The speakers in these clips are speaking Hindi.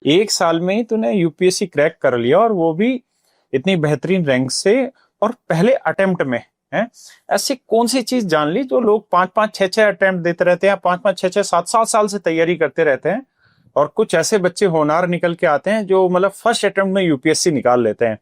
एक साल में ही तूने यूपीएससी क्रैक कर लिया, और वो भी इतनी बेहतरीन रैंक से, और पहले अटेम्प्ट में है। ऐसी कौन सी चीज जान ली जो लोग 5-5, 6-6 अटेम्प्ट देते रहते हैं, 5-5, 6-6, 7-7 साल से तैयारी करते रहते हैं, और कुछ ऐसे बच्चे होनहार निकल के आते हैं जो मतलब फर्स्ट अटेम्प्ट में यूपीएससी निकाल लेते हैं।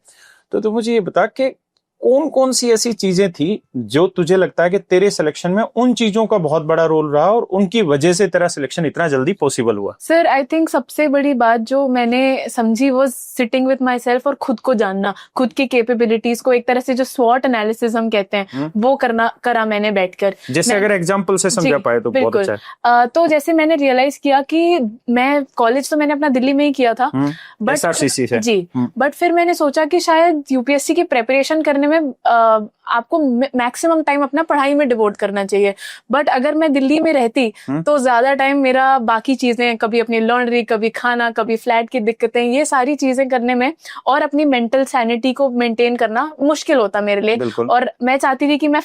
तो तू मुझे ये बता कि कौन कौन सी ऐसी चीजें थी जो तुझे लगता है कि तेरे सिलेक्शन में उन चीजों का बहुत बड़ा रोल रहा, और उनकी वजह से तेरा सिलेक्शन इतना जल्दी पॉसिबल हुआ? सर आई थिंक सबसे बड़ी बात जो मैंने समझी वो सिटिंग विद माई सेल्फ, और खुद को जानना, खुद की कैपेबिलिटीज को एक तरह से जो स्वॉट एनालिसिस हम कहते हैं वो करा मैंने बैठकर। जैसे अगर एग्जांपल से समझा पाए तो बहुत अच्छा है। तो जैसे मैंने रियलाइज किया कि मैं कॉलेज तो मैंने अपना दिल्ली में ही किया था, बट एसआरसीसी से जी, बट फिर मैंने सोचा कि शायद यूपीएससी की प्रेपरेशन करने में आपको मैक्सिमम टाइम अपना पढ़ाई में डिवोट करना चाहिए। बट अगर मैं दिल्ली में रहती तो ज्यादा टाइम मेरा बाकी चीजें, कभी अपनी लॉन्ड्री, कभी खाना, कभी फ्लैट की दिक्कतें, ये सारी चीजें करने में और अपनी मेंटल सैनिटी को मेंटेन करना मुश्किल होता मेरे लिए। और मैं चाहती थी कि मैं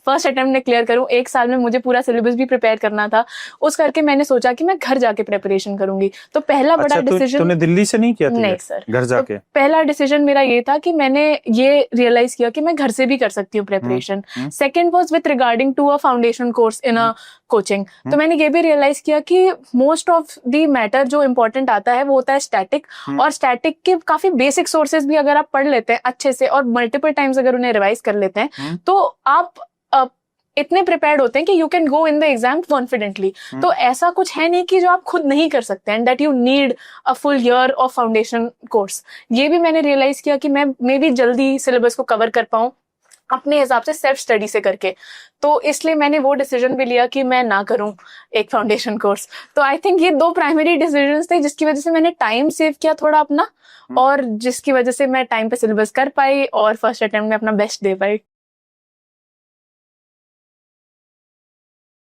फर्स्ट अटेम्प्ट में क्लियर करूं। एक साल में मुझे पूरा सिलेबस भी प्रिपेयर करना था, उस करके मैंने सोचा कि मैं घर जाके प्रिपरेशन करूंगी। तो पहला बड़ा डिसीजन। तूने दिल्ली से नहीं किया था? नहीं सर, घर जाके। तो पहला डिसीजन मेरा ये था कि मैंने ये रियलाइज किया कि मैं घर से भी कर सकती हूँ preparation. Second was with regarding to a foundation course in a coaching. तो मैंने ये भी रियलाइज किया कि मोस्ट ऑफ द मैटर जो इम्पोर्टेंट आता है वो होता है स्टैटिक, और स्टैटिक के काफी बेसिक सोर्सेज भी अगर आप पढ़ लेते हैं अच्छे से और मल्टीपल टाइम्स अगर उन्हें रिवाइज कर लेते हैं तो आप इतने प्रिपेयर्ड होते हैं कि you can go in the exam confidently. तो ऐसा कुछ है नहीं कि जो आप खुद नहीं कर सकते हैं, that you need a full year of foundation course. ये भी मैंने रियलाइज किया कि मैं मे भी जल्दी सिलेबस को कवर कर पाऊं अपने हिसाब से सेल्फ स्टडी से करके। तो इसलिए मैंने वो डिसीजन भी लिया कि मैं ना करूं एक फाउंडेशन कोर्स। तो आई थिंक ये दो प्राइमरी डिसीजंस थे जिसकी वजह से मैंने टाइम सेव किया थोड़ा अपना, और जिसकी वजह से मैं टाइम पे सिलेबस कर पाई और फर्स्ट अटेम्प्ट में अपना बेस्ट दे पाई।